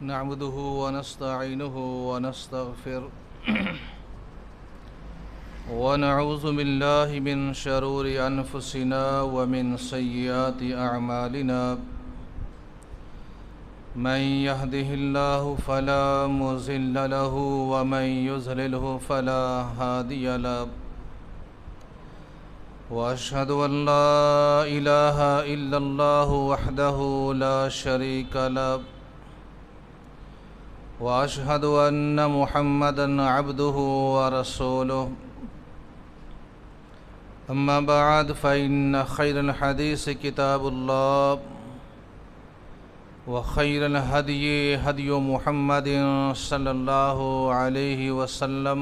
نعبده ونستعينه ونستغفره ونعوذ بالله من شرور أنفسنا ومن سيئات أعمالنا من يهده الله فلا مضل له ومن يضلله فلا هادي له وأشهد أن لا إله إلا الله وحده لا شريك له وأشهد أن محمدًا عبده ورسوله أما بعد فإن خير الحديث كتاب الله وخير الهدي هدي محمد صلى الله عليه وسلم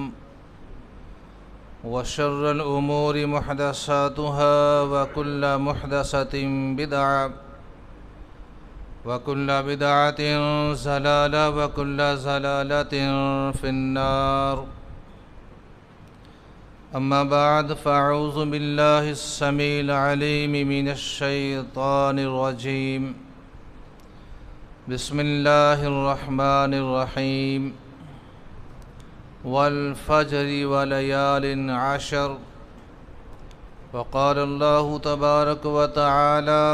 وشر الأمور محدثاتها وكل محدثة بدعة وكل بدعة ضلالة وكل ضلالة في النار أما بعد فأعوذ بالله السميع العليم من الشيطان الرجيم بسم الله الرحمن الرحيم والفجر وليال عشر وقال الله تبارك وتعالى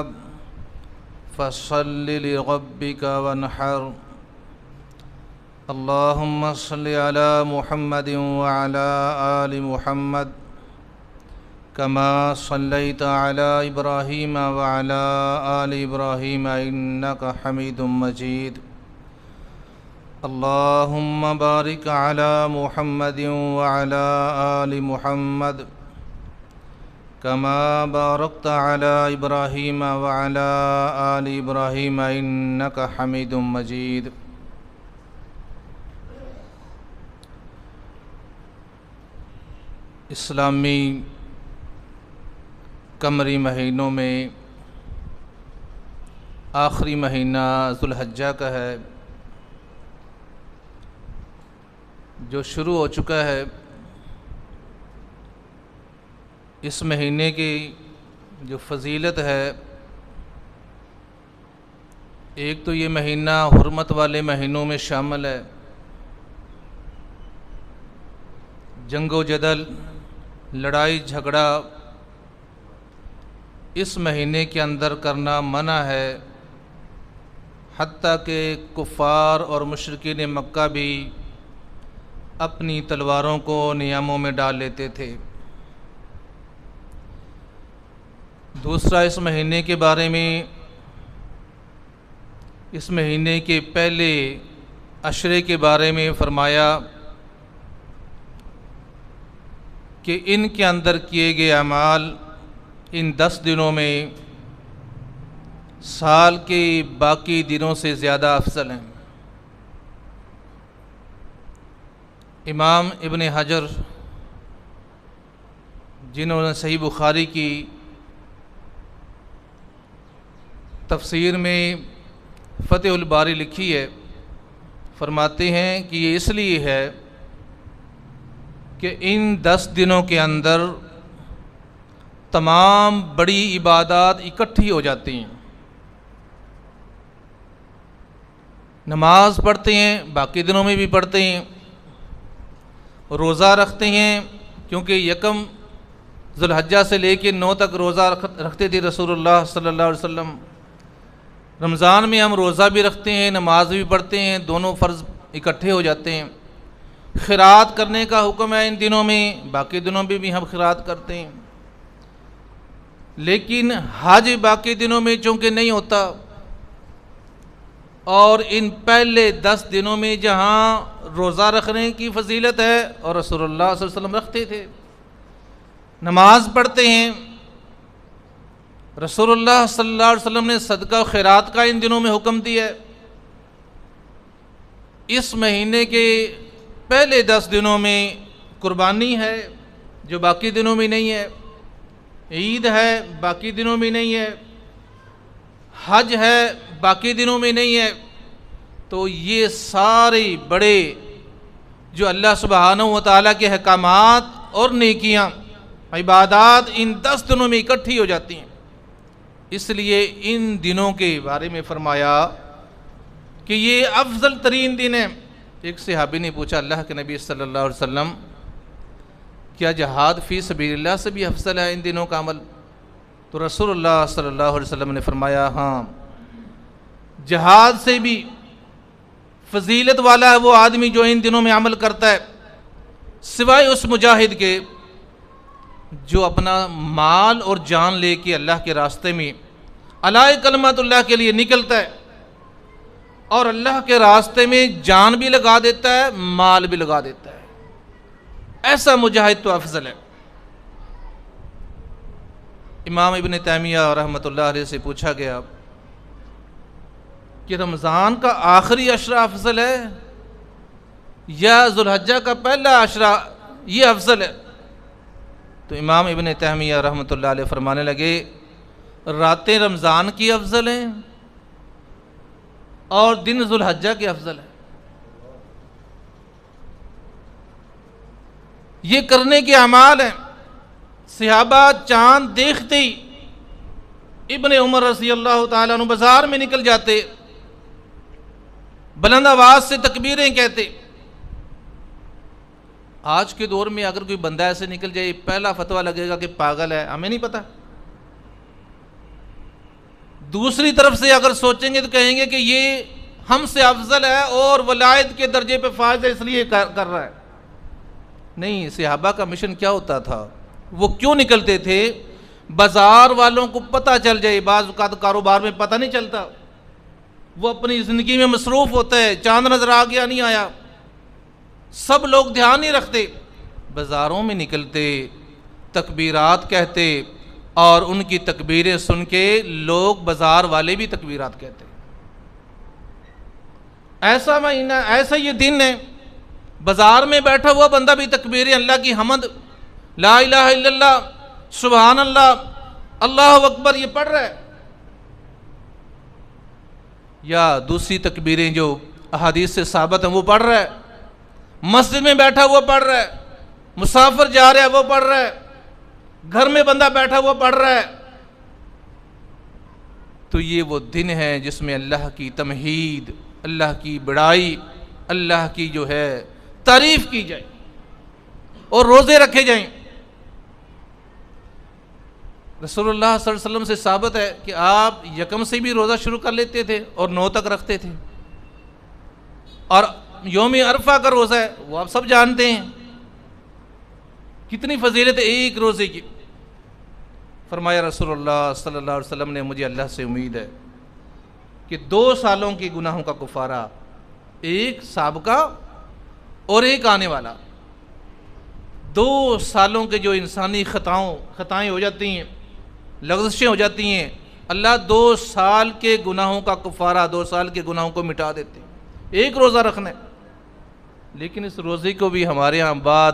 فصل لربك وانحر اللهم صل على محمد وعلى آل محمد كما صليت على إبراهيم وعلى آل إبراهيم إنك حميد مجيد اللهم بارك على محمد وعلى آل محمد كما باركت على إبراهيم وعلى آل إبراهيم إنك حميد مجيد اسلامی قمری مہینوں میں آخری مہینہ ذوالحجہ کا ہے جو شروع ہو چکا ہے۔ اس مہینے کی جو فضیلت ہے، ایک تو یہ مہینہ حرمت والے مہینوں میں شامل ہے۔ جنگ و جدل، لڑائی جھگڑا اس مہینے کے اندر کرنا منع ہے، حتیٰ کہ کفار اور مشرکین مکہ بھی اپنی تلواروں کو نیاموں میں ڈال لیتے تھے۔ دوسرا، اس مہینے کے بارے میں، اس مہینے کے پہلے عشرے کے بارے میں فرمایا کہ ان کے اندر کیے گئے اعمال ان 10 دنوں میں سال کے باقی دنوں سے زیادہ افضل ہیں۔ امام ابن حجر، جنہوں نے صحیح بخاری کی تفسیر میں فتح الباری لکھی ہے، فرماتے ہیں کہ یہ اس لیے ہے کہ ان 10 دنوں کے اندر تمام بڑی عبادات اکٹھی ہو جاتی ہیں۔ نماز پڑھتے ہیں، باقی دنوں میں بھی پڑھتے ہیں، روزہ رکھتے ہیں، کیونکہ یکم ذوالحجہ سے لے کے 9 تک روزہ رکھتے تھے رسول اللہ صلی اللہ علیہ وسلم۔ رمضان میں ہم روزہ بھی رکھتے ہیں، نماز بھی پڑھتے ہیں، دونوں فرض اکٹھے ہو جاتے ہیں۔ خیرات کرنے کا حکم ہے ان دنوں میں، باقی دنوں میں بھی ہم خیرات کرتے ہیں، لیکن حج باقی دنوں میں چونکہ نہیں ہوتا، اور ان پہلے 10 دنوں میں جہاں روزہ رکھنے کی فضیلت ہے اور رسول اللہ صلی اللہ علیہ وسلم رکھتے تھے، نماز پڑھتے ہیں، رسول اللہ صلی اللہ علیہ وسلم نے صدقہ و خیرات کا ان دنوں میں حکم دیا ہے۔ اس مہینے کے پہلے 10 دنوں میں قربانی ہے جو باقی دنوں میں نہیں ہے، عید ہے باقی دنوں میں نہیں ہے، حج ہے باقی دنوں میں نہیں ہے۔ تو یہ سارے بڑے جو اللہ سبحانہ و تعالیٰ کے احکامات اور نیکیاں، عبادات ان 10 دنوں میں اکٹھی ہو جاتی ہیں۔ اس لیے ان دنوں کے بارے میں فرمایا کہ یہ افضل ترین دن ہے۔ ایک صحابی نے پوچھا اللہ کے نبی صلی اللہ علیہ وسلم کیا جہاد فی سبیل اللہ سے بھی افضل ہے ان دنوں کا عمل؟ تو رسول اللہ صلی اللہ علیہ وسلم نے فرمایا ہاں، جہاد سے بھی فضیلت والا ہے وہ آدمی جو ان دنوں میں عمل کرتا ہے، سوائے اس مجاہد کے جو اپنا مال اور جان لے کے اللہ کے راستے میں علاء کلمت اللہ کے لیے نکلتا ہے، اور اللہ کے راستے میں جان بھی لگا دیتا ہے، مال بھی لگا دیتا ہے، ایسا مجاہد تو افضل ہے۔ امام ابن تیمیہ رحمۃ اللہ علیہ سے پوچھا گیا کہ رمضان کا آخری عشرہ افضل ہے یا ذوالحجہ کا پہلا عشرہ یہ افضل ہے؟ تو امام ابن تیمیہ رحمۃ اللہ علیہ فرمانے لگے راتیں رمضان کی افضل ہیں اور دن ذوالحجہ کے افضل ہیں۔ یہ کرنے کے اعمال ہیں۔ صحابہ چاند دیکھتے ہی ابن عمر رضی اللہ تعالیٰ عنہ بازار میں نکل جاتے، بلند آواز سے تکبیریں کہتے۔ آج کے دور میں اگر کوئی بندہ ایسے نکل جائے پہلا فتویٰ لگے گا کہ پاگل ہے، ہمیں نہیں پتہ۔ دوسری طرف سے اگر سوچیں گے تو کہیں گے کہ یہ ہم سے افضل ہے اور ولایت کے درجے پہ فائز ہے اس لیے کر رہا ہے۔ نہیں، صحابہ کا مشن کیا ہوتا تھا؟ وہ کیوں نکلتے تھے؟ بازار والوں کو پتہ چل جائے، بعض اوقات کاروبار میں پتہ نہیں چلتا، وہ اپنی زندگی میں مصروف ہوتا ہے، چاند نظر آ گیا نہیں آیا، سب لوگ دھیان نہیں رکھتے، بازاروں میں نکلتے، تکبیرات کہتے، اور ان کی تکبیریں سن کے لوگ بازار والے بھی تکبیرات کہتے۔ ایسا مہینہ، ایسا یہ دن ہے، بازار میں بیٹھا ہوا بندہ بھی تکبیریں، اللہ کی حمد، لا الہ الا اللہ، سبحان اللہ، اللہ اکبر یہ پڑھ رہا ہے، یا دوسری تکبیریں جو احادیث سے ثابت ہیں وہ پڑھ رہا ہے، مسجد میں بیٹھا ہوا پڑھ رہا ہے، مسافر جا رہا ہے وہ پڑھ رہا ہے، گھر میں بندہ بیٹھا ہوا پڑھ رہا ہے۔ تو یہ وہ دن ہے جس میں اللہ کی تمہید، اللہ کی بڑائی، اللہ کی جو ہے تعریف کی جائے اور روزے رکھے جائیں۔ رسول اللہ صلی اللہ علیہ وسلم سے ثابت ہے کہ آپ یکم سے بھی روزہ شروع کر لیتے تھے اور 9 تک رکھتے تھے، اور یوم عرفہ کا روزہ ہے وہ آپ سب جانتے ہیں، کتنی فضیلت ہے ایک روزے کی۔ فرمایا رسول اللہ صلی اللہ علیہ وسلم نے مجھے اللہ سے امید ہے کہ 2 سالوں کے گناہوں کا کفارہ، ایک سابقہ اور ایک آنے والا، 2 سالوں کے جو انسانی خطائیں ہو جاتی ہیں، لغزشیں ہو جاتی ہیں، اللہ 2 سال کے گناہوں کا کفارہ، 2 سال کے گناہوں کو مٹا دیتے ہیں۔ ایک روزہ رکھنا ہے، لیکن اس روزے کو بھی ہمارے ہاں بعد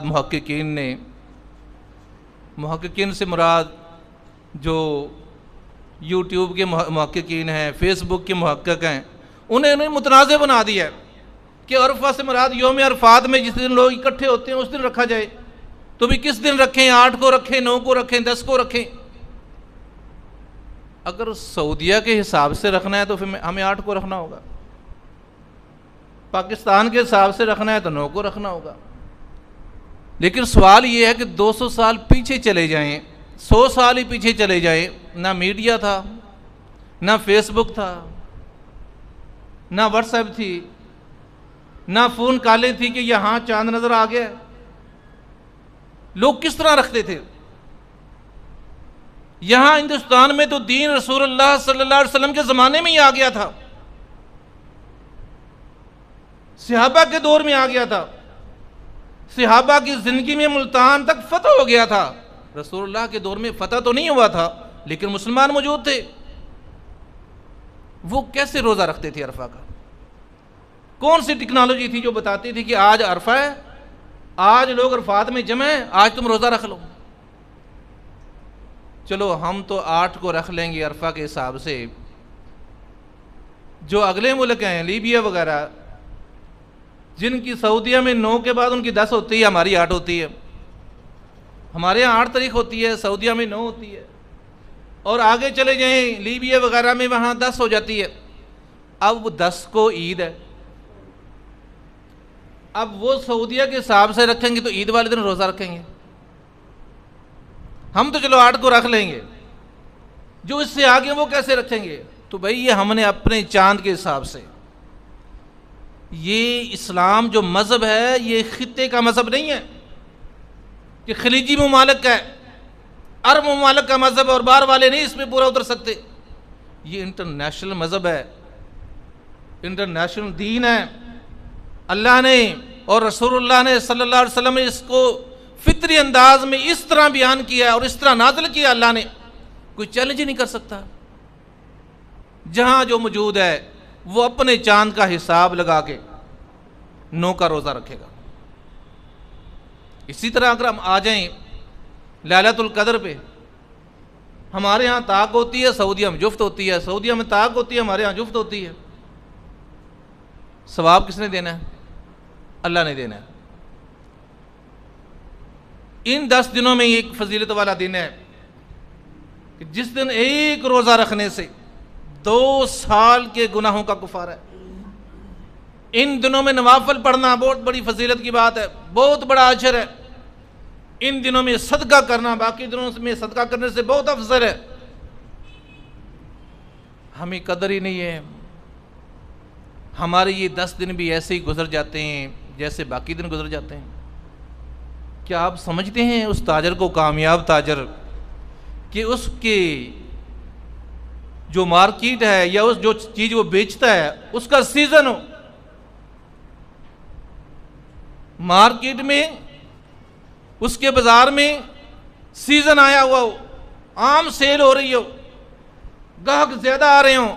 محققین سے مراد جو یوٹیوب کے محققین ہیں، فیس بک کے محقق ہیں، انہیں متنازع بنا دیا ہے کہ عرفہ سے مراد یوم عرفات میں جس دن لوگ اکٹھے ہوتے ہیں اس دن رکھا جائے، تو بھی کس دن رکھیں؟ 8 کو رکھیں، 9 کو رکھیں، 10 کو رکھیں؟ اگر سعودیہ کے حساب سے رکھنا ہے تو پھر ہمیں 8 کو رکھنا ہوگا، پاکستان کے حساب سے رکھنا ہے تو 9 کو رکھنا ہوگا۔ لیکن سوال یہ ہے کہ 200 سال پیچھے چلے جائیں، 100 سال ہی پیچھے چلے جائیں، نہ میڈیا تھا، نہ فیس بک تھا، نہ واٹس ایپ تھی، نہ فون کالیں تھی کہ یہاں چاند نظر آ گیا۔ لوگ کس طرح رکھتے تھے؟ یہاں ہندوستان میں تو دین رسول اللہ صلی اللہ علیہ وسلم کے زمانے میں ہی آ گیا تھا، صحابہ کے دور میں آ گیا تھا، صحابہ کی زندگی میں ملتان تک فتح ہو گیا تھا۔ رسول اللہ کے دور میں فتح تو نہیں ہوا تھا لیکن مسلمان موجود تھے۔ وہ کیسے روزہ رکھتے تھے عرفہ کا؟ کون سی ٹیکنالوجی تھی جو بتاتی تھی کہ آج عرفہ ہے، آج لوگ عرفات میں جمع ہیں، آج تم روزہ رکھ لو؟ چلو ہم تو 8 کو رکھ لیں گے عرفہ کے حساب سے، جو اگلے ملک ہیں لیبیا وغیرہ، جن کی سعودیہ میں 9 کے بعد ان کی 10 ہوتی ہے، ہماری 8 ہوتی ہے، ہمارے یہاں 8 تاریخ ہوتی ہے، سعودیہ میں 9 ہوتی ہے، اور آگے چلے جائیں لیبیا وغیرہ میں وہاں 10 ہو جاتی ہے۔ اب 10 کو عید ہے، اب وہ سعودیہ کے حساب سے رکھیں گے تو عید والے دن روزہ رکھیں گے، ہم تو چلو 8 کو رکھ لیں گے، جو اس سے آگے وہ کیسے رکھیں گے؟ تو بھائی یہ ہم نے اپنے چاند کے حساب سے، یہ اسلام جو مذہب ہے یہ خطے کا مذہب نہیں ہے کہ خلیجی ممالک کا ہے، عرب ممالک کا مذہب ہے اور باہر والے نہیں اس میں پورا اتر سکتے، یہ انٹرنیشنل مذہب ہے، انٹرنیشنل دین ہے۔ اللہ نے اور رسول اللہ نے صلی اللہ علیہ وسلم نے اس کو فطری انداز میں اس طرح بیان کیا ہے اور اس طرح نازل کیا، اللہ نے کوئی چیلنج ہی نہیں کر سکتا۔ جہاں جو موجود ہے وہ اپنے چاند کا حساب لگا کے 9 کا روزہ رکھے گا۔ اسی طرح اگر ہم آ جائیں لیلۃ القدر پہ، ہمارے ہاں طاق ہوتی ہے، سعودیہ میں جفت ہوتی ہے، سعودیہ میں طاق ہوتی ہے، ہمارے ہاں جفت ہوتی ہے، ثواب کس نے دینا ہے؟ اللہ نے دینا ہے۔ ان 10 دنوں میں ایک فضیلت والا دن ہے کہ جس دن ایک روزہ رکھنے سے 2 سال کے گناہوں کا کفارہ ہے۔ ان دنوں میں نوافل پڑھنا بہت بڑی فضیلت کی بات ہے، بہت بڑا اجر ہے۔ ان دنوں میں صدقہ کرنا باقی دنوں میں صدقہ کرنے سے بہت افضل ہے، ہمیں قدر ہی نہیں ہے۔ ہمارے یہ 10 دن بھی ایسے ہی گزر جاتے ہیں جیسے باقی دن گزر جاتے ہیں۔ کیا آپ سمجھتے ہیں اس تاجر کو، کامیاب تاجر، کہ اس کے جو مارکیٹ ہے یا اس جو چیز وہ بیچتا ہے اس کا سیزن ہو، مارکیٹ میں اس کے بازار میں سیزن آیا ہوا ہو، عام سیل ہو رہی ہو، گاہک زیادہ آ رہے ہوں،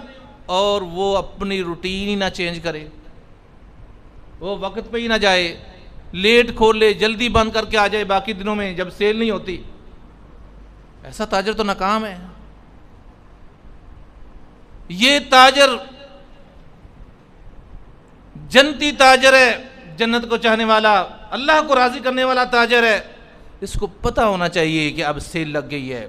اور وہ اپنی روٹین ہی نہ چینج کرے، وہ وقت پہ ہی نہ جائے، لیٹ کھول لے، جلدی بند کر کے آ جائے باقی دنوں میں جب سیل نہیں ہوتی، ایسا تاجر تو ناکام ہے۔ یہ تاجر جنتی تاجر ہے، جنت کو چاہنے والا، اللہ کو راضی کرنے والا تاجر ہے۔ اس کو پتہ ہونا چاہیے کہ اب سیل لگ گئی ہے،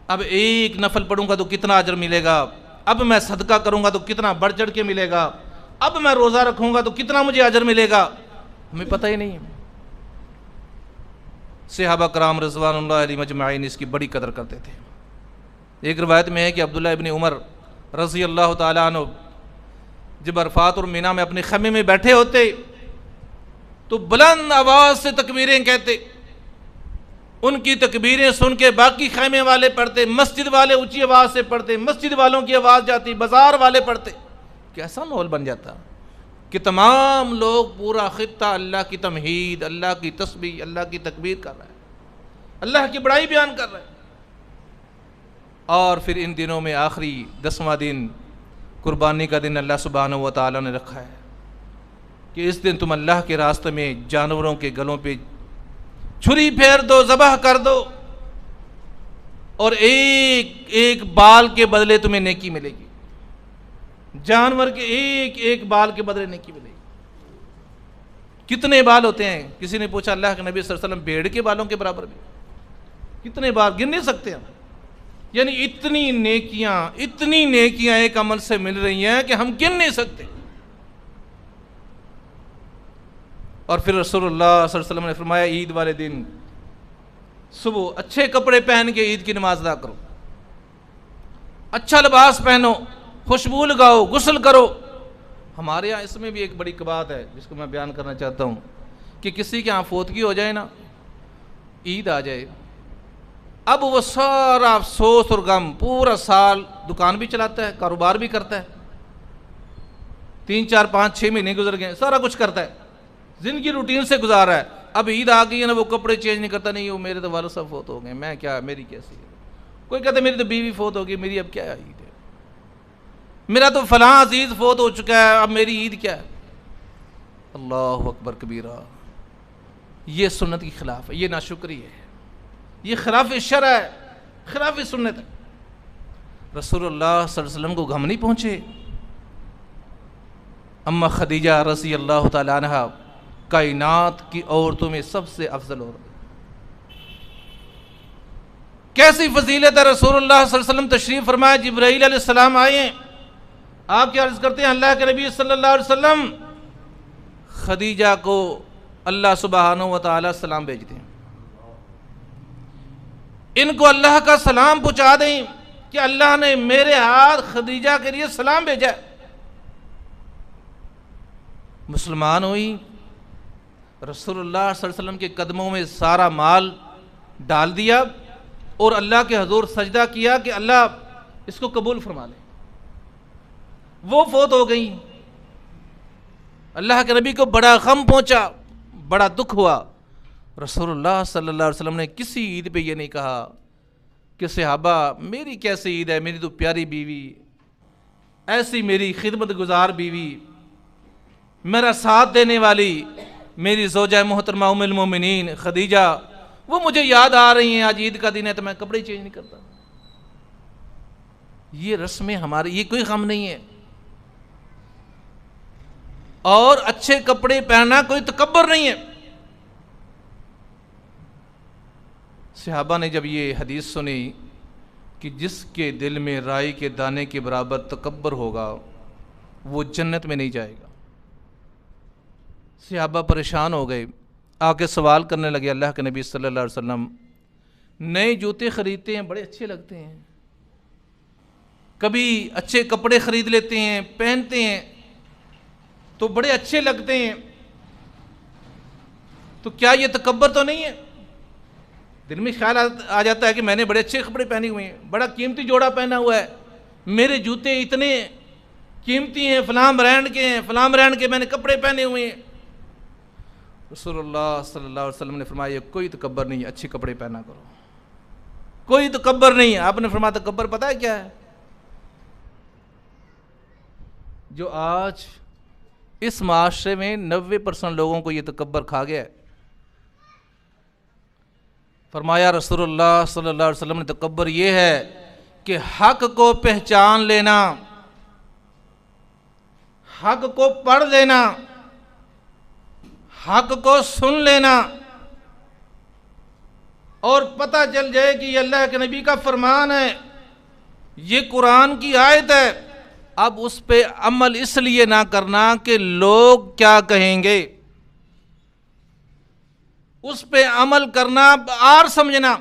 اب ایک نفل پڑھوں گا تو کتنا اجر ملے گا، اب میں صدقہ کروں گا تو کتنا بڑھ چڑھ کے ملے گا، اب میں روزہ رکھوں گا تو کتنا مجھے اجر ملے گا، ہمیں پتہ ہی نہیں ہے۔ صحابہ کرام رضوان اللہ علیہ مجمعین اس کی بڑی قدر کرتے تھے۔ ایک روایت میں ہے کہ عبداللہ ابن عمر رضی اللہ تعالیٰ عنہ جب عرفات اور مینا میں اپنے خیمے میں بیٹھے ہوتے تو بلند آواز سے تکبیریں کہتے، ان کی تکبیریں سن کے باقی خیمے والے پڑھتے، مسجد والے اونچی آواز سے پڑھتے، مسجد والوں کی آواز جاتی، بازار والے پڑھتے، کیسا ماحول بن جاتا کہ تمام لوگ، پورا خطہ اللہ کی تمہید، اللہ کی تسبیح، اللہ کی تکبیر کر رہا ہے، اللہ کی بڑائی بیان کر رہا ہے۔ اور پھر ان دنوں میں آخری 10واں دن قربانی کا دن اللہ سبحانہ و تعالیٰ نے رکھا ہے کہ اس دن تم اللہ کے راستے میں جانوروں کے گلوں پہ چھری پھیر دو، ذبح کر دو، اور ایک ایک بال کے بدلے تمہیں نیکی ملے گی، جانور کے ایک ایک بال کے بدلے نیکی ملے گی۔ کتنے بال ہوتے ہیں؟ کسی نے پوچھا اللہ کے نبی صلی اللہ علیہ وسلم، بھیڑ کے بالوں کے برابر بھی؟ کتنے بال گن نہیں سکتے ہم، یعنی اتنی نیکیاں ایک عمل سے مل رہی ہیں کہ ہم گن نہیں سکتے۔ اور پھر رسول اللہ صلی اللہ علیہ وسلم نے فرمایا عید والے دن صبح اچھے کپڑے پہن کے عید کی نماز ادا کرو، اچھا لباس پہنو، خوشبو لگاؤ، غسل کرو۔ ہمارے یہاں اس میں بھی ایک بڑی بات ہے جس کو میں بیان کرنا چاہتا ہوں کہ کسی کے یہاں فوتگی ہو جائے نا، عید آ جائے، اب وہ سارا افسوس اور غم، پورا سال دکان بھی چلاتا ہے، کاروبار بھی کرتا ہے، 3 4 5 6 مہینے گزر گئے، سارا کچھ کرتا ہے، زندگی روٹین سے گزار رہا ہے۔ اب عید آ گئی ہے نا، وہ کپڑے چینج نہیں کرتا، نہیں وہ میرے تو والد صاحب فوت ہو گئے، میں کیا، میری کیسی ہے، کوئی کہتا ہے میری تو بیوی فوت ہو گئی، میری اب کیا عید ہے، میرا تو فلاں عزیز فوت ہو چکا ہے، اب میری عید کیا ہے۔ اللہ اکبر کبیرہ، یہ سنت کی خلاف ہے، یہ ناشکری ہے، یہ خلاف شرع ہے، خلاف سنت ہے۔ رسول اللہ صلی اللہ علیہ وسلم کو غم نہیں پہنچے؟ اما خدیجہ رضی اللہ تعالی عنہا کائنات کی عورتوں میں سب سے افضل عورت، کیسی فضیلت ہے۔ رسول اللہ صلی اللہ علیہ وسلم تشریف فرمایا، جبرائیل علیہ السلام آئے ہیں، آپ کیا عرض کرتے ہیں اللہ کے نبی صلی اللہ علیہ وسلم خدیجہ کو اللہ سبحانہ و تعالیٰ سلام بھیجتے ہیں، ان کو اللہ کا سلام پہنچا دیں کہ اللہ نے میرے ہاتھ خدیجہ کے لیے سلام بھیجا ہے۔ مسلمان ہوئی، رسول اللہ صلی اللہ علیہ وسلم کے قدموں میں سارا مال ڈال دیا اور اللہ کے حضور سجدہ کیا کہ اللہ اس کو قبول فرما لے۔ وہ فوت ہو گئی، اللہ کے نبی کو بڑا غم پہنچا، بڑا دکھ ہوا۔ رسول اللہ صلی اللہ علیہ وسلم نے کسی عید پہ یہ نہیں کہا کہ صحابہ میری کیسی عید ہے، میری تو پیاری بیوی، ایسی میری خدمت گزار بیوی، میرا ساتھ دینے والی میری زوجہ محترمہ ام المومنین خدیجہ، وہ مجھے یاد آ رہی ہیں، آج عید کا دن ہے تو میں کپڑے چینج نہیں کرتا۔ یہ رسمیں ہمارے، یہ کوئی غم نہیں ہے۔ اور اچھے کپڑے پہننا کوئی تکبر نہیں ہے۔ صحابہ نے جب یہ حدیث سنی کہ جس کے دل میں رائی کے دانے کے برابر تکبر ہوگا وہ جنت میں نہیں جائے گا، صحابہ پریشان ہو گئے، آ کے سوال کرنے لگے اللہ کے نبی صلی اللہ علیہ وسلم، نئے جوتے خریدتے ہیں بڑے اچھے لگتے ہیں، کبھی اچھے کپڑے خرید لیتے ہیں پہنتے ہیں تو بڑے اچھے لگتے ہیں، تو کیا یہ تکبر تو نہیں ہے؟ دل میں خیال آ جاتا ہے کہ میں نے بڑے اچھے کپڑے پہنے ہوئے ہیں، بڑا قیمتی جوڑا پہنا ہوا ہے، میرے جوتے اتنے قیمتی ہیں، فلاں برانڈ کے ہیں، فلاں برانڈ کے میں نے کپڑے پہنے ہوئے ہیں۔ رسول اللہ صلی اللہ علیہ وسلم نے فرمایا کوئی تکبر نہیں ہے، اچھے کپڑے پہنا کرو، کوئی تکبر نہیں ہے۔ آپ نے فرمایا تکبر پتہ ہے کیا ہے؟ جو آج اس معاشرے میں 90% لوگوں کو یہ تکبر کھا گیا ہے۔ فرمایا رسول اللہ صلی اللہ علیہ وسلم نے تکبر یہ ہے کہ حق کو پہچان لینا، حق کو پڑھ لینا، حق کو سن لینا اور پتہ چل جائے کہ یہ اللہ کے نبی کا فرمان ہے، یہ قرآن کی آیت ہے، اب اس پہ عمل اس لیے نہ کرنا کہ لوگ کیا کہیں گے، اس پہ عمل کرنا آر سمجھنا،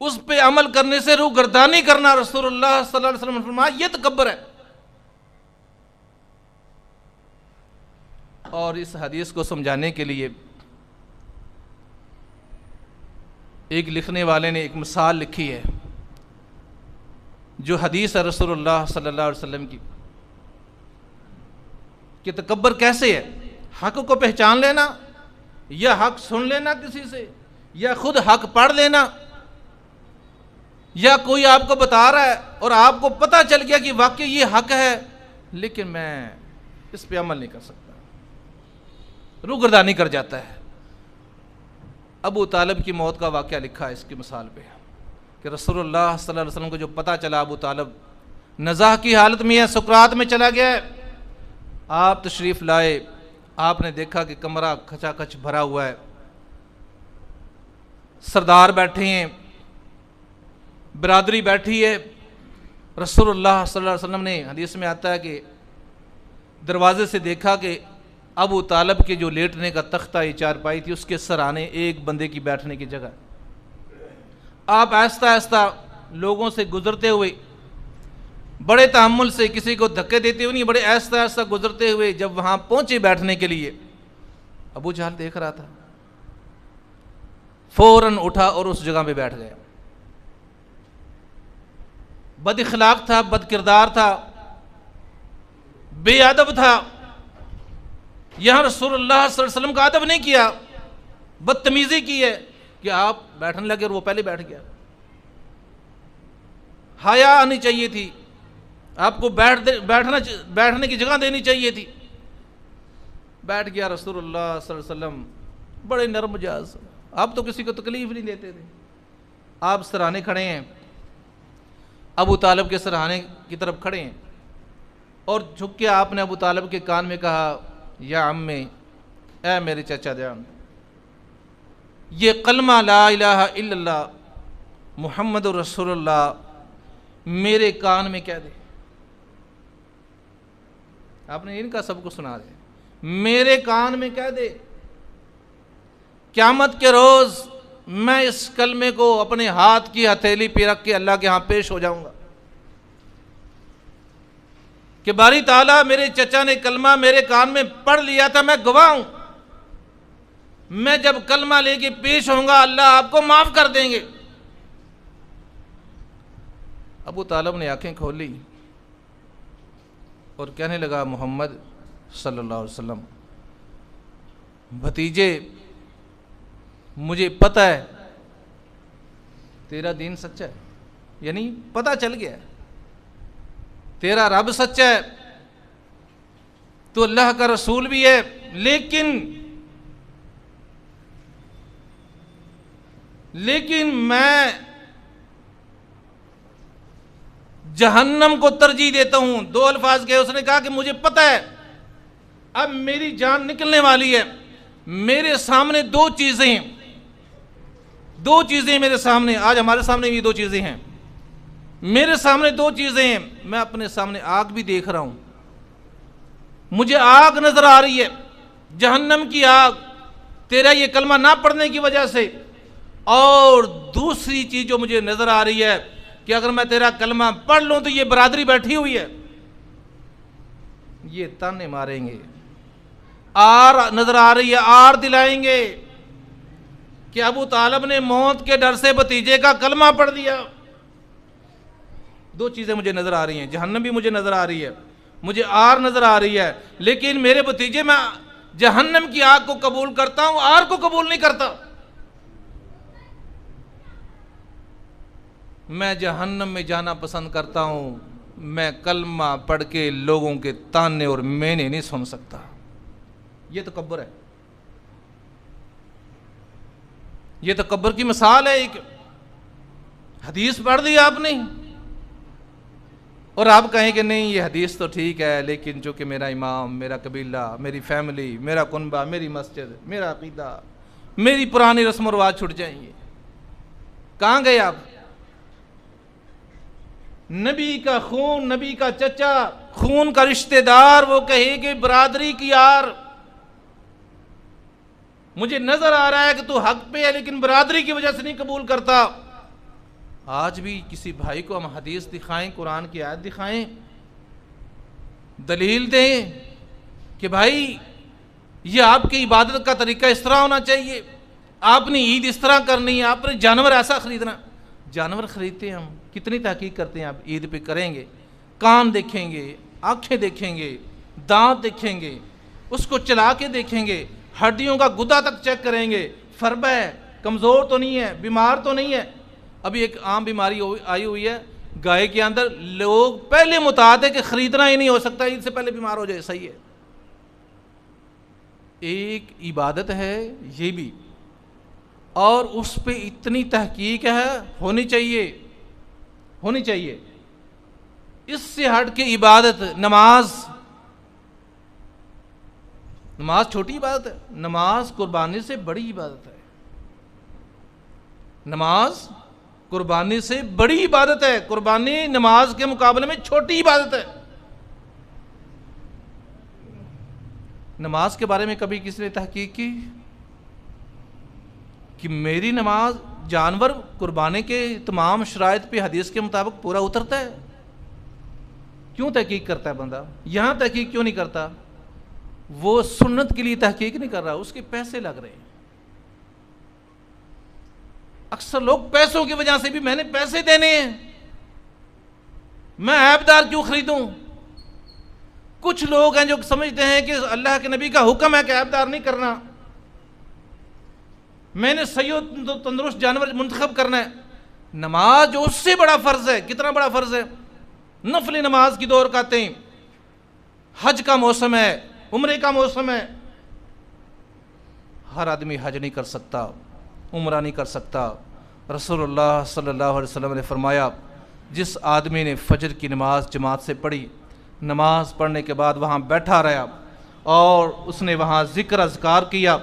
اس پہ عمل کرنے سے روگردانی کرنا، رسول اللہ صلی اللہ علیہ وسلم نے فرمایا یہ تکبر ہے۔ اور اس حدیث کو سمجھانے کے لیے ایک لکھنے والے نے ایک مثال لکھی ہے، جو حدیث ہے رسول اللہ صلی اللہ علیہ وسلم کی، کہ تکبر کیسے ہے، حق کو پہچان لینا یا حق سن لینا کسی سے، یا خود حق پڑھ لینا، یا کوئی آپ کو بتا رہا ہے اور آپ کو پتہ چل گیا کہ واقعی یہ حق ہے لیکن میں اس پہ عمل نہیں کر سکتا، روگردانی کر جاتا ہے۔ ابو طالب کی موت کا واقعہ لکھا ہے اس کی مثال پہ، کہ رسول اللہ صلی اللہ علیہ وسلم کو جو پتہ چلا ابو طالب نزاع کی حالت میں ہے، سکرات میں چلا گیا ہے، آپ تشریف لائے، آپ نے دیکھا کہ کمرہ کھچا کھچ بھرا ہوا ہے، سردار بیٹھے ہیں، برادری بیٹھی ہے، رسول اللہ صلی اللہ علیہ وسلم نے، حدیث میں آتا ہے کہ دروازے سے دیکھا کہ ابو طالب کے جو لیٹنے کا تختہ یہ چارپائی تھی اس کے سرانے ایک بندے کی بیٹھنے کی جگہ، آپ آہستہ آہستہ لوگوں سے گزرتے ہوئے بڑے تحمل سے، کسی کو دھکے دیتے ہوئے نہیں، بڑے آہستہ آہستہ گزرتے ہوئے جب وہاں پہنچے بیٹھنے کے لیے، ابو جہل دیکھ رہا تھا، فوراً اٹھا اور اس جگہ پہ بیٹھ گیا۔ بد اخلاق تھا، بد کردار تھا، بے ادب تھا، یہاں رسول اللہ صلی اللہ علیہ وسلم کا ادب نہیں کیا، بدتمیزی کی ہے کہ آپ بیٹھنے لگے اور وہ پہلے بیٹھ گیا۔ حیا آنی چاہیے تھی، آپ کو بیٹھنے کی جگہ دینی چاہیے تھی، بیٹھ گیا۔ رسول اللہ صلی اللہ علیہ وسلم بڑے نرم مزاج، آپ تو کسی کو تکلیف نہیں دیتے تھے، آپ سرانے کھڑے ہیں، ابو طالب کے سرانے کی طرف کھڑے ہیں، اور جھک کے آپ نے ابو طالب کے کان میں کہا یا عمی، اے میرے چچا جان، یہ کلمہ لا الہ الا اللہ محمد رسول اللہ میرے کان میں کہہ دے۔ آپ نے ان کا سب کو سنا دے، میرے کان میں کہہ دے قیامت کے روز میں اس کلمے کو اپنے ہاتھ کی ہتھیلی پہ رکھ کے اللہ کے ہاں پیش ہو جاؤں گا کہ باری تعالیٰ میرے چچا نے کلمہ میرے کان میں پڑھ لیا تھا، میں گواہ ہوں، میں جب کلمہ لے کے پیش ہوں گا اللہ آپ کو معاف کر دیں گے۔ ابو طالب نے آنکھیں کھولی اور کہنے لگا محمد صلی اللہ علیہ وسلم، بھتیجے مجھے پتہ ہے تیرا دین سچا ہے، یعنی پتہ چل گیا ہے تیرا رب سچا ہے، تو اللہ کا رسول بھی ہے، لیکن میں جہنم کو ترجیح دیتا ہوں۔ دو الفاظ کہے، اس نے کہا کہ مجھے پتہ ہے اب میری جان نکلنے والی ہے، میرے سامنے دو چیزیں میرے سامنے، آج ہمارے سامنے بھی دو چیزیں ہیں، میرے سامنے دو چیزیں ہیں، میں اپنے سامنے آگ بھی دیکھ رہا ہوں، مجھے آگ نظر آ رہی ہے، جہنم کی آگ تیرا یہ کلمہ نہ پڑھنے کی وجہ سے، اور دوسری چیز جو مجھے نظر آ رہی ہے کہ اگر میں تیرا کلمہ پڑھ لوں تو یہ برادری بیٹھی ہوئی ہے، یہ تانے ماریں گے، آر نظر آ رہی ہے، آر دلائیں گے کہ ابو طالب نے موت کے ڈر سے بھتیجے کا کلمہ پڑھ دیا۔ دو چیزیں مجھے نظر آ رہی ہیں، جہنم بھی مجھے نظر آ رہی ہے، مجھے آر نظر آ رہی ہے، لیکن میرے بھتیجے میں جہنم کی آگ کو قبول کرتا ہوں، آر کو قبول نہیں کرتا۔ میں جہنم میں جانا پسند کرتا ہوں، میں کلمہ پڑھ کے لوگوں کے تانے اور مینے نہیں سن سکتا۔ یہ تکبر ہے، یہ تکبر کی مثال ہے۔ ایک حدیث پڑھ دی آپ نے اور آپ کہیں کہ نہیں یہ حدیث تو ٹھیک ہے، لیکن چونکہ میرا امام، میرا قبیلہ، میری فیملی، میرا کنبہ، میری مسجد، میرا عقیدہ، میری پرانی رسم و رواج چھٹ جائیں گے۔ کہاں گئے آپ؟ نبی کا خون، نبی کا چچا، خون کا رشتہ دار، وہ کہے کہ برادری کی یار مجھے نظر آ رہا ہے کہ تو حق پہ ہے لیکن برادری کی وجہ سے نہیں قبول کرتا۔ آج بھی کسی بھائی کو ہم حدیث دکھائیں، قرآن کی آیت دکھائیں، دلیل دیں کہ بھائی یہ آپ کی عبادت کا طریقہ اس طرح ہونا چاہیے، آپ نے عید اس طرح کرنی ہے، آپ نے جانور ایسا خریدنا۔ جانور خریدتے ہیں ہم، کتنی تحقیق کرتے ہیں، آپ عید پہ کریں گے، کان دیکھیں گے، آنکھیں دیکھیں گے، دانت دیکھیں گے، اس کو چلا کے دیکھیں گے، ہڈیوں کا گدا تک چیک کریں گے، فربہ ہے، کمزور تو نہیں ہے، بیمار تو نہیں ہے۔ ابھی ایک عام بیماری آئی ہوئی ہے گائے کے اندر، لوگ پہلے متعد ہے کہ خریدنا ہی نہیں ہو سکتا، عید سے پہلے بیمار ہو جائے۔ صحیح ہے، ایک عبادت ہے یہ بھی، اور اس پہ اتنی تحقیق ہے، ہونی چاہیے۔ اس سے ہٹ کے عبادت، نماز چھوٹی عبادت ہے، نماز قربانی سے بڑی عبادت ہے، نماز قربانی سے بڑی عبادت ہے، قربانی نماز کے مقابلے میں چھوٹی عبادت ہے۔ نماز کے بارے میں کبھی کسی نے تحقیق کی کہ میری نماز جانور قربانے کے تمام شرائط پہ حدیث کے مطابق پورا اترتا ہے؟ کیوں تحقیق کرتا ہے بندہ؟ یہاں تحقیق کیوں نہیں کرتا؟ وہ سنت کے لیے تحقیق نہیں کر رہا، اس کے پیسے لگ رہے ہیں۔ اکثر لوگ پیسوں کی وجہ سے بھی، میں نے پیسے دینے ہیں، میں عیب دار کیوں خریدوں؟ کچھ لوگ ہیں جو سمجھتے ہیں کہ اللہ کے نبی کا حکم ہے کہ عیب دار نہیں کرنا، میں نے صحیح و تندرست جانور منتخب کرنا ہے۔ نماز جو اس سے بڑا فرض ہے، کتنا بڑا فرض ہے، نفل نماز کی 2 رکعتیں، حج کا موسم ہے، عمرے کا موسم ہے، ہر آدمی حج نہیں کر سکتا، عمرہ نہیں کر سکتا۔ رسول اللہ صلی اللہ علیہ وسلم نے فرمایا، جس آدمی نے فجر کی نماز جماعت سے پڑھی، نماز پڑھنے کے بعد وہاں بیٹھا رہا اور اس نے وہاں ذکر اذکار کیا،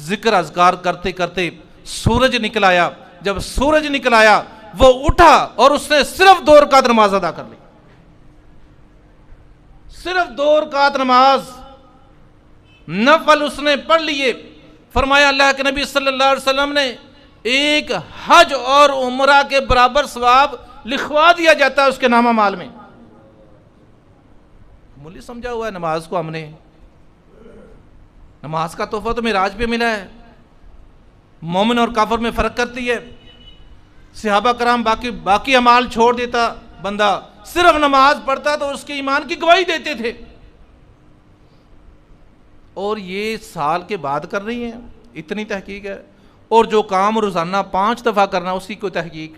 ذکر اذکار کرتے کرتے سورج نکل آیا، جب سورج نکل آیا وہ اٹھا اور اس نے صرف 2 رکعت نماز ادا کر لی، صرف 2 رکعت نماز نفل اس نے پڑھ لیے، فرمایا اللہ کے نبی صلی اللہ علیہ وسلم نے ایک حج اور عمرہ کے برابر ثواب لکھوا دیا جاتا ہے اس کے نامہ مال میں۔ مولی سمجھا ہوا ہے نماز کو ہم نے، نماز کا تحفہ تو معراج پہ ملا ہے، مومن اور کافر میں فرق کرتی ہے۔ صحابہ کرام باقی اعمال چھوڑ دیتا بندہ، صرف نماز پڑھتا تو اس کے ایمان کی گواہی دیتے تھے، اور یہ سال کے بعد کر رہی ہیں، اتنی تحقیق ہے۔ اور جو کام روزانہ 5 دفعہ کرنا اس کی کوئی تحقیق،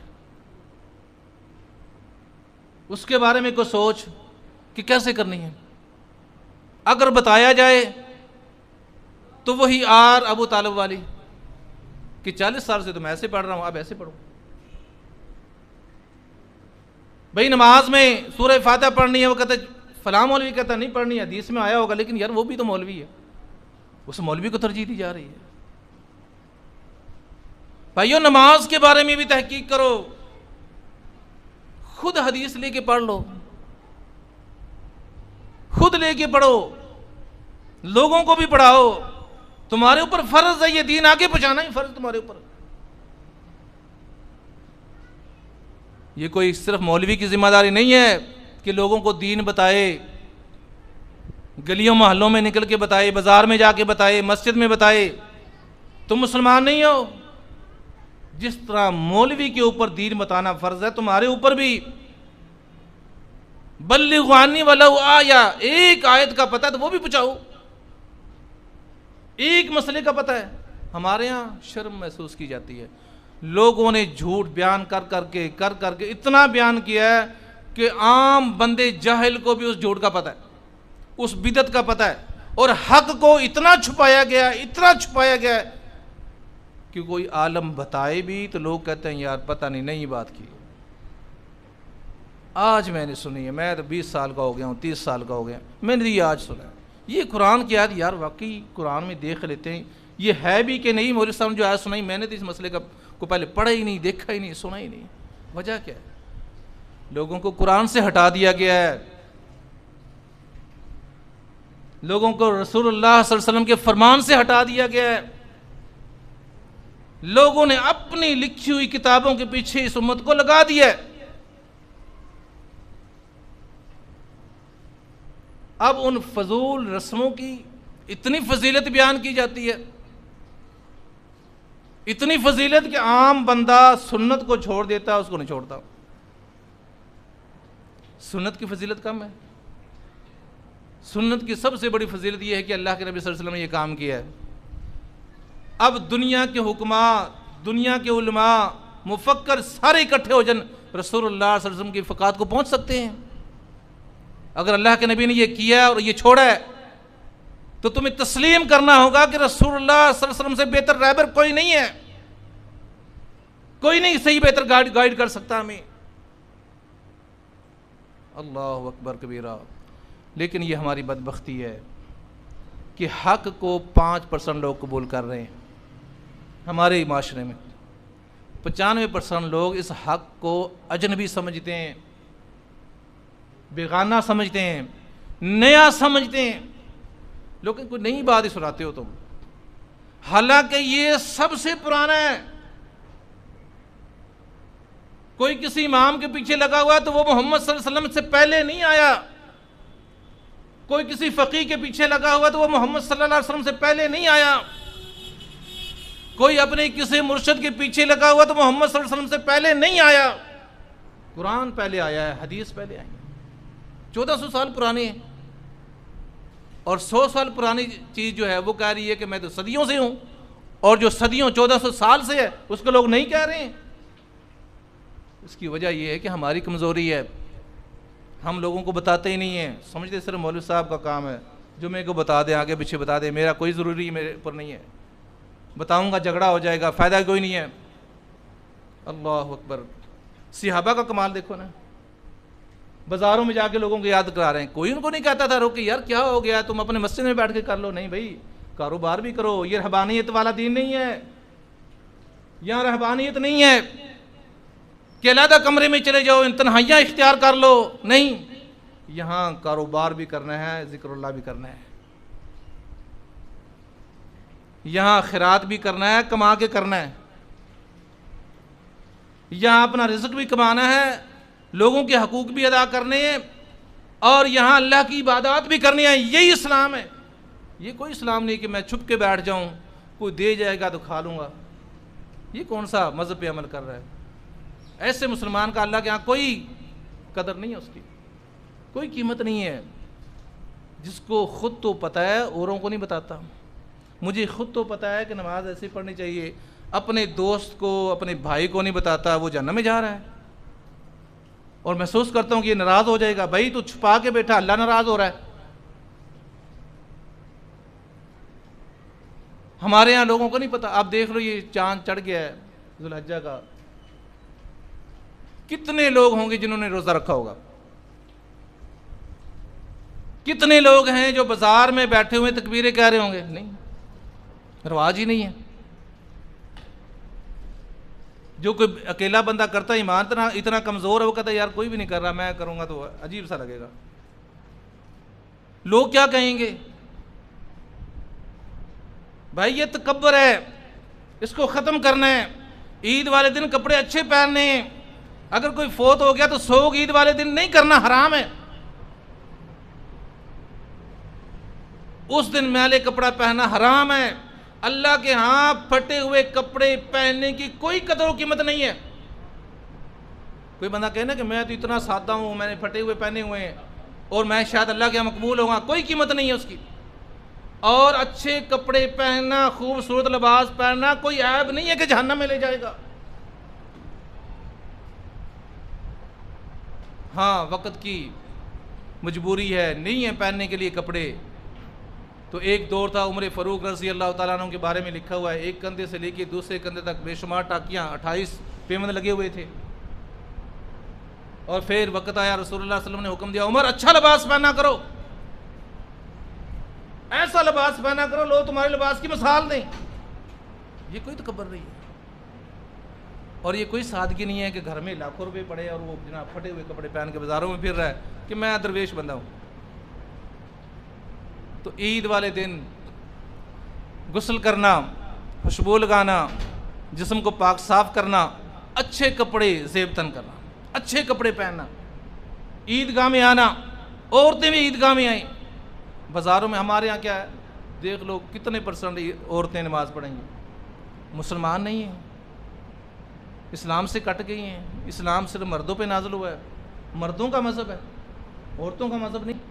اس کے بارے میں کوئی سوچ کہ کیسے کرنی ہے۔ اگر بتایا جائے تو وہی ابو طالب والی کہ 40 سال سے تو میں ایسے پڑھ رہا ہوں، اب ایسے پڑھوں۔ بھئی نماز میں سورہ فاتحہ پڑھنی ہے، وہ کہتا ہے فلاں مولوی کہتا نہیں پڑھنی، حدیث میں آیا ہوگا، لیکن یار وہ بھی تو مولوی ہے، اس مولوی کو ترجیح دی جا رہی ہے۔ بھائیو نماز کے بارے میں بھی تحقیق کرو، خود حدیث لے کے پڑھ لو، خود لے کے پڑھو، لوگوں کو بھی پڑھاؤ، تمہارے اوپر فرض ہے یہ دین آگے پہنچانا ہی فرض تمہارے اوپر۔ یہ کوئی صرف مولوی کی ذمہ داری نہیں ہے کہ لوگوں کو دین بتائے، گلیوں محلوں میں نکل کے بتائے، بازار میں جا کے بتائے، مسجد میں بتائے۔ تم مسلمان نہیں ہو، جس طرح مولوی کے اوپر دین بتانا فرض ہے، تمہارے اوپر بھی بلغوا عنی ولو آیہ، ایک آیت کا پتہ ہے تو وہ بھی پہنچاؤ، ایک مسئلے کا پتہ ہے۔ ہمارے ہاں شرم محسوس کی جاتی ہے، لوگوں نے جھوٹ بیان کر کے اتنا بیان کیا ہے کہ عام بندے جاہل کو بھی اس جھوٹ کا پتہ ہے، اس بدعت کا پتہ ہے، اور حق کو اتنا چھپایا گیا ہے کہ کوئی عالم بتائے بھی تو لوگ کہتے ہیں یار پتہ نہیں بات کی، آج میں نے سنی ہے، میں تو 20 سال کا ہو گیا ہوں، 30 سال کا ہو گیا، میں نے یہ آج سنا ہے۔ یہ قرآن کی آیت یار واقعی قرآن میں دیکھ لیتے ہیں یہ ہے بھی کہ نہیں، مولوی صاحب نے جو آیت سنائی میں نے تو اس مسئلے کو پہلے پڑھا ہی نہیں، دیکھا ہی نہیں، سنا ہی نہیں۔ وجہ کیا ہے؟ لوگوں کو قرآن سے ہٹا دیا گیا ہے، لوگوں کو رسول اللہ صلی اللہ علیہ وسلم کے فرمان سے ہٹا دیا گیا ہے، لوگوں نے اپنی لکھی ہوئی کتابوں کے پیچھے اس امت کو لگا دیا ہے۔ اب ان فضول رسموں کی اتنی فضیلت بیان کی جاتی ہے، اتنی فضیلت کہ عام بندہ سنت کو چھوڑ دیتا ہے، اس کو نہیں چھوڑتا۔ سنت کی فضیلت کم ہے، سنت کی سب سے بڑی فضیلت یہ ہے کہ اللہ کے نبی صلی اللہ علیہ وسلم نے یہ کام کیا ہے۔ اب دنیا کے حکماء، دنیا کے علماء، مفکر سارے اکٹھے ہو جن رسول اللہ صلی اللہ علیہ وسلم کی فقات کو پہنچ سکتے ہیں؟ اگر اللہ کے نبی نے یہ کیا اور یہ چھوڑا ہے تو تمہیں تسلیم کرنا ہوگا کہ رسول اللہ صلی اللہ علیہ وسلم سے بہتر رہبر کوئی نہیں ہے، کوئی نہیں صحیح بہتر گائیڈ کر سکتا ہمیں۔ اللہ اکبر کبیرہ۔ لیکن یہ ہماری بدبختی ہے کہ حق کو 5% لوگ قبول کر رہے ہیں۔ ہمارے معاشرے میں 95% لوگ اس حق کو اجنبی سمجھتے ہیں، بیگانہ سمجھتے ہیں، نیا سمجھتے ہیں۔ لیکن کوئی نئی بات ہی سناتے ہو تم، حالانکہ یہ سب سے پرانا ہے۔ کوئی کسی امام کے پیچھے لگا ہوا ہے تو وہ محمد صلی اللہ علیہ وسلم سے پہلے نہیں آیا، کوئی کسی فقیہ کے پیچھے لگا ہوا ہے تو وہ محمد صلی اللہ علیہ وسلم سے پہلے نہیں آیا، کوئی اپنے کسی مرشد کے پیچھے لگا ہوا تو محمد صلی اللہ علیہ وسلم سے پہلے نہیں آیا۔ قرآن پہلے آیا ہے، حدیث پہلے آئی ہے، 1400 سال پرانی ہے، اور 100 سال پرانی چیز جو ہے وہ کہہ رہی ہے کہ میں تو صدیوں سے ہوں، اور جو صدیوں 1400 سال سے ہے اس کو لوگ نہیں کہہ رہے ہیں۔ اس کی وجہ یہ ہے کہ ہماری کمزوری ہے، ہم لوگوں کو بتاتے ہی نہیں ہیں، سمجھتے صرف مولوی صاحب کا کام ہے جو میرے کو بتا دیں، آگے پیچھے بتا دیں، میرا کوئی ضروری میرے اوپر نہیں ہے، بتاؤں گا جھگڑا ہو جائے گا، فائدہ کوئی نہیں ہے۔ اللہ اکبر۔ صحابہ کا کمال دیکھو نا، بازاروں میں جا کے لوگوں کو یاد کرا رہے ہیں، کوئی ان کو نہیں کہتا تھا روکے یار کیا ہو گیا، تم اپنے مسجد میں بیٹھ کے کر لو، نہیں بھائی کاروبار بھی کرو، یہ رہبانیت والا دین نہیں ہے، یہاں رہبانیت نہیں ہے کہ علیحدہ کمرے میں چلے جاؤ تنہائیاں اختیار کر لو، نہیں، یہاں کاروبار بھی کرنا ہے، ذکر اللہ بھی کرنا ہے، یہاں خیرات بھی کرنا ہے، کما کے کرنا ہے، یہاں اپنا رزق بھی کمانا ہے، لوگوں کے حقوق بھی ادا کرنے ہیں، اور یہاں اللہ کی عبادات بھی کرنی ہے۔ یہی اسلام ہے۔ یہ کوئی اسلام نہیں کہ میں چھپ کے بیٹھ جاؤں، کوئی دے جائے گا تو کھا لوں گا۔ یہ کون سا مذہب پہ عمل کر رہا ہے؟ ایسے مسلمان کا اللہ کے ہاں کوئی قدر نہیں ہے، اس کی کوئی قیمت نہیں ہے۔ جس کو خود تو پتہ ہے، اوروں کو نہیں بتاتا۔ مجھے خود تو پتہ ہے کہ نماز ایسے پڑھنی چاہیے، اپنے دوست کو، اپنے بھائی کو نہیں بتاتا، وہ جہنم میں جا رہا ہے، اور محسوس کرتا ہوں کہ یہ ناراض ہو جائے گا۔ بھائی تو چھپا کے بیٹھا، اللہ ناراض ہو رہا ہے۔ ہمارے ہاں لوگوں کو نہیں پتا۔ آپ دیکھ لو، یہ چاند چڑھ گیا ہے ذوالحجہ کا، کتنے لوگ ہوں گے جنہوں نے روزہ رکھا ہوگا؟ کتنے لوگ ہیں جو بازار میں بیٹھے ہوئے تکبیریں کہہ رہے ہوں گے؟ نہیں، رواج ہی نہیں ہے۔ جو کوئی اکیلا بندہ کرتا ہے، ایمان اتنا کمزور ہے، وہ کہتا ہے یار کوئی بھی نہیں کر رہا، میں کروں گا تو عجیب سا لگے گا، لوگ کیا کہیں گے؟ بھائی یہ تکبر ہے، اس کو ختم کرنا ہے۔ عید والے دن کپڑے اچھے پہننے ہیں۔ اگر کوئی فوت ہو گیا تو سوگ عید والے دن نہیں کرنا، حرام ہے۔ اس دن میلے کپڑا پہننا حرام ہے۔ اللہ کے ہاں پھٹے ہوئے کپڑے پہننے کی کوئی قدر و قیمت نہیں ہے۔ کوئی بندہ کہے نا کہ میں تو اتنا سادہ ہوں، میں نے پھٹے ہوئے پہنے ہوئے ہیں اور میں شاید اللہ کے یہاں مقبول ہوں گا، کوئی قیمت نہیں ہے اس کی۔ اور اچھے کپڑے پہننا، خوبصورت لباس پہننا کوئی عیب نہیں ہے کہ جہنم میں لے جائے گا۔ ہاں وقت کی مجبوری ہے، نہیں ہے پہننے کے لیے کپڑے۔ تو ایک دور تھا، عمر فاروق رضی اللہ تعالیٰ عنہ کے بارے میں لکھا ہوا ہے، ایک کندھے سے لے کے دوسرے کندھے تک بے شمار ٹاکیاں، 28 پیوند لگے ہوئے تھے۔ اور پھر وقت آیا، رسول اللہ صلی اللہ علیہ وسلم نے حکم دیا، عمر اچھا لباس پہنا کرو، ایسا لباس پہنا کرو لوگ تمہارے لباس کی مثال دیں۔ یہ کوئی تکبر نہیں ہے، اور یہ کوئی سادگی نہیں ہے کہ گھر میں لاکھوں روپے پڑے اور وہ جناب پھٹے ہوئے کپڑے پہن کے بازاروں میں پھر رہا ہے کہ میں درویش بندہ ہوں۔ تو عید والے دن غسل کرنا، خوشبو لگانا، جسم کو پاک صاف کرنا، اچھے کپڑے زیب تن کرنا، اچھے کپڑے پہننا، عیدگاہ میں آنا، عورتیں بھی عیدگاہ میں آئیں۔ بازاروں میں ہمارے یہاں کیا ہے، دیکھ لو کتنے پرسنٹ عورتیں نماز پڑھیں گی؟ مسلمان نہیں ہیں، اسلام سے کٹ گئی ہیں۔ اسلام صرف مردوں پہ نازل ہوا ہے، مردوں کا مذہب ہے، عورتوں کا مذہب نہیں۔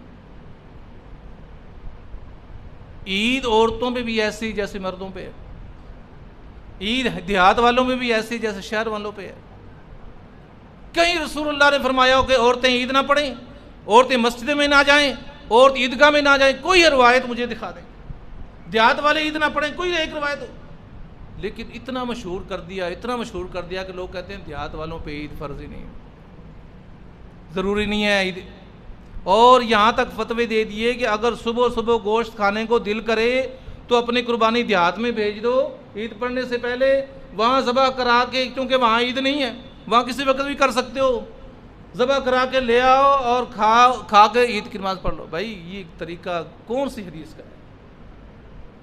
عید عورتوں پہ بھی ایسی جیسے مردوں پہ ہے، عید دیہات والوں میں بھی ایسی جیسے شہر والوں پہ ہے۔ کہیں رسول اللہ نے فرمایا ہو کہ عورتیں عید نہ پڑھیں، عورتیں مسجد میں نہ جائیں، عورت عیدگاہ میں نہ جائیں؟ کوئی روایت مجھے دکھا دیں۔ دیہات والے عید نہ پڑھیں، کوئی ایک روایت ہو۔ لیکن اتنا مشہور کر دیا، اتنا مشہور کر دیا کہ لوگ کہتے ہیں دیہات والوں پہ عید فرض ہی نہیں ہے، ضروری نہیں ہے عید۔ اور یہاں تک فتوے دے دیے کہ اگر صبح صبح گوشت کھانے کو دل کرے تو اپنی قربانی دیہات میں بھیج دو، عید پڑھنے سے پہلے وہاں ذبح کرا کے، کیونکہ وہاں عید نہیں ہے، وہاں کسی وقت بھی کر سکتے ہو، ذبح کرا کے لے آؤ اور کھا کے عید کی نماز پڑھ لو۔ بھائی یہ طریقہ کون سی حدیث کا ہے؟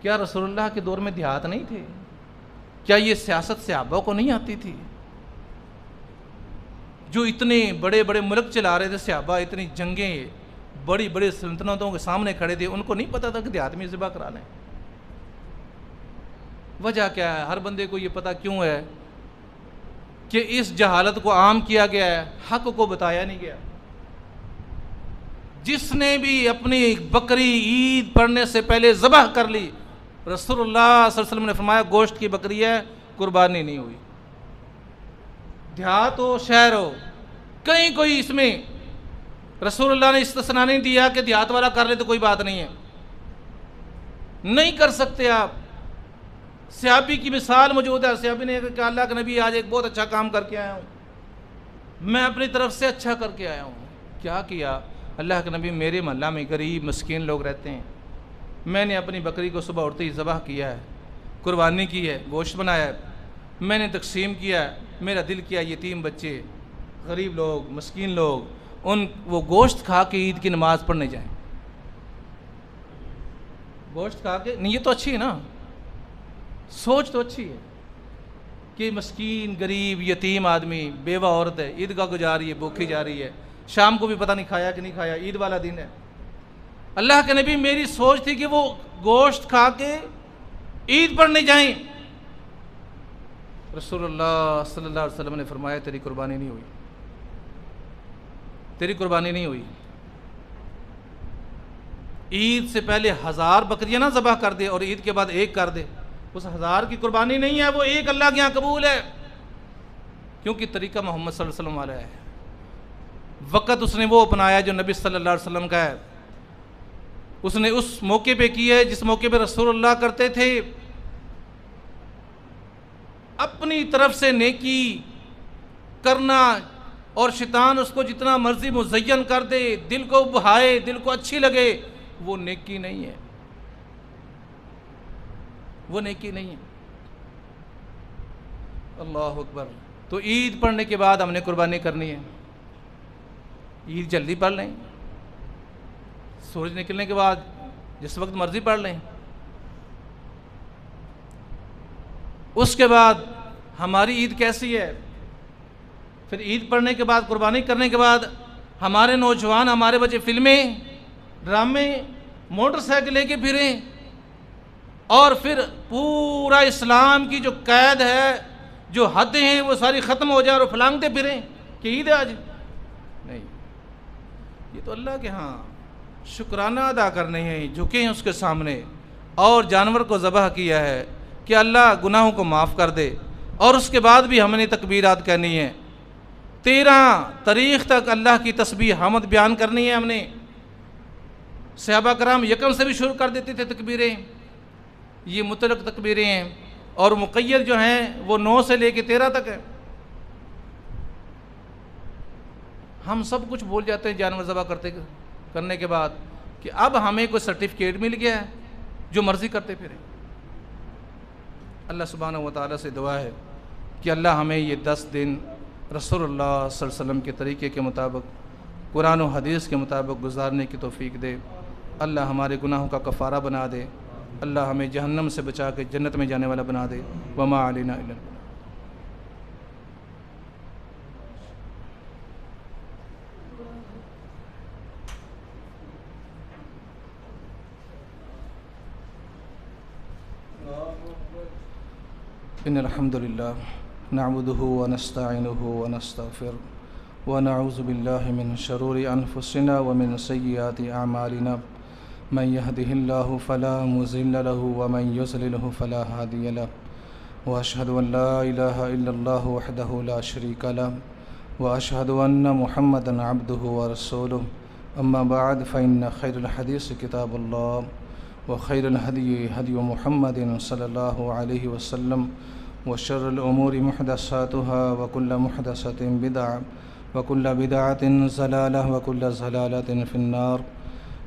کیا رسول اللہ کے دور میں دیہات نہیں تھے؟ کیا یہ سیاست صحابہ کو نہیں آتی تھی؟ جو اتنے بڑے بڑے ملک چلا رہے تھے صحابہ، اتنی جنگیں، بڑی بڑی سلطنتوں کے سامنے کھڑے تھے، ان کو نہیں پتا تھا کہ دیہات میں ذبح کرا لیں؟ وجہ کیا ہے؟ ہر بندے کو یہ پتا کیوں ہے کہ اس جہالت کو عام کیا گیا ہے، حق کو بتایا نہیں گیا۔ جس نے بھی اپنی بکری عید پڑھنے سے پہلے ذبح کر لی، رسول اللہ صلی اللہ علیہ وسلم نے فرمایا گوشت کی بکری ہے، قربانی نہیں ہوئی۔ دیہات ہو شہر ہو، کہیں کوئی اس میں رسول اللہ نے استثناء نہیں دیا کہ دیہات والا کر لے تو کوئی بات نہیں ہے، نہیں کر سکتے آپ۔ صحابی کی مثال موجود ہے، صحابی نے کہا کہ اللہ کے نبی آج ایک بہت اچھا کام کر کے آیا ہوں، میں اپنی طرف سے اچھا کر کے آیا ہوں۔ کیا کیا؟ اللہ کے نبی میرے محلہ میں غریب مسکین لوگ رہتے ہیں، میں نے اپنی بکری کو صبح اٹھتے ہی ذبح کیا ہے، قربانی کی ہے، گوشت بنایا ہے، میں نے تقسیم کیا ہے، میرا دل کیا یتیم بچے، غریب لوگ، مسکین لوگ، وہ گوشت کھا کے عید کی نماز پڑھنے جائیں. گوشت کھا کے نہیں، یہ تو اچھی ہے نا، سوچ تو اچھی ہے کہ مسکین غریب یتیم آدمی بیوہ عورت ہے، عیدگاہ کو جا رہی ہے، بھوکھی جا رہی ہے، شام کو بھی پتہ نہیں کھایا کہ نہیں کھایا، عید والا دن ہے. اللہ کے نبی میری سوچ تھی کہ وہ گوشت کھا کے عید پڑھنے جائیں. رسول اللہ صلی اللہ علیہ وسلم نے فرمایا تیری قربانی نہیں ہوئی، تیری قربانی نہیں ہوئی. عید سے پہلے 1000 بکریاں نہ ذبح کر دے اور عید کے بعد ایک کر دے، اس 1000 کی قربانی نہیں ہے، وہ ایک اللہ کے یہاں قبول ہے، کیونکہ طریقہ محمد صلی اللہ علیہ وسلم والا ہے. وقت اس نے وہ اپنایا جو نبی صلی اللہ علیہ وسلم کا ہے، اس نے اس موقع پہ کی ہے جس موقع پہ رسول اللہ کرتے تھے. اپنی طرف سے نیکی کرنا اور شیطان اس کو جتنا مرضی مزین کر دے، دل کو بہائے، دل کو اچھی لگے، وہ نیکی نہیں ہے، وہ نیکی نہیں ہے. اللہ اکبر. تو عید پڑھنے کے بعد ہم نے قربانی کرنی ہے. عید جلدی پڑھ لیں، سورج نکلنے کے بعد جس وقت مرضی پڑھ لیں. اس کے بعد ہماری عید کیسی ہے؟ پھر عید پڑھنے کے بعد، قربانی کرنے کے بعد ہمارے نوجوان، ہمارے بچے فلمیں، ڈرامے، موٹر سائیکل لے کے پھریں، اور پھر پورا اسلام کی جو قید ہے، جو حدیں ہیں، وہ ساری ختم ہو جائے اور پھلانگتے پھریں کہ عید ہے آج. نہیں، یہ تو اللہ کے ہاں شکرانہ ادا کرنے ہیں، جھکے ہیں اس کے سامنے، اور جانور کو ذبح کیا ہے کہ اللہ گناہوں کو معاف کر دے. اور اس کے بعد بھی ہم نے تکبیرات کہنی ہے. 13 تاریخ تک اللہ کی تسبیح حمد بیان کرنی ہے. ہم نے صحابہ کرام یکم سے بھی شروع کر دیتے تھے تکبیریں. یہ مطلق تکبیریں ہیں، اور مقید جو ہیں وہ 9 سے لے کے 13 تک ہے. ہم سب کچھ بھول جاتے ہیں جانور ذبح کرنے کے بعد کہ اب ہمیں کوئی سرٹیفکیٹ مل گیا ہے، جو مرضی کرتے پھریں. اللہ سبحانہ و تعالیٰ سے دعا ہے کہ اللہ ہمیں یہ 10 دن رسول اللہ صلی اللہ علیہ وسلم کے طریقے کے مطابق، قرآن و حدیث کے مطابق گزارنے کی توفیق دے. اللہ ہمارے گناہوں کا کفارہ بنا دے. اللہ ہمیں جہنم سے بچا کے جنت میں جانے والا بنا دے. وما علینا الا البلاغ. ان الحمد للہ نعبده ونستعینه ونستغفر ونعوذ باللہ من شرور انفسنا ومن سیئات اعمالنا من يهده الله فلا مضل له ومن يضلل فلا هادي له واشهد ان لا اله الا الله وحده لا شريك له واشهد ان محمدا عبده ورسوله. اما بعد فان خير الحديث كتاب الله وخير الهدي هدي محمد صلى الله عليه وسلم وشر الأمور محدثاتها وكل محدثة بدعة وكل بدعة ضلالة وكل ضلالة في النار.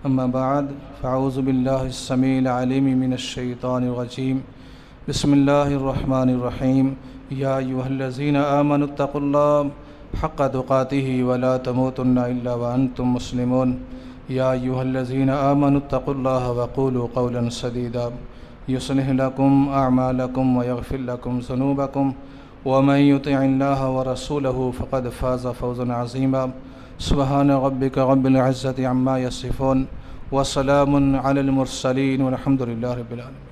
أما بعد فأعوذ بالله السميع العليم من الشيطان الرجيم. بسم الله الرحمن الرحيم. يا أيها الذين آمنوا اتقوا الله حق تقاته ولا تموتن إلا وأنتم مسلمون. يا أيها الذين آمنوا اتقوا الله وقولوا قولا سديدا يصلح لكم أعمالكم ويغفر لكم ذنوبكم ومن يطع الله ورسوله فقد فاز فوزا عظيما. سبحان ربك رب العزة عما يصفون وسلام على المرسلين والحمد لله رب العالمين.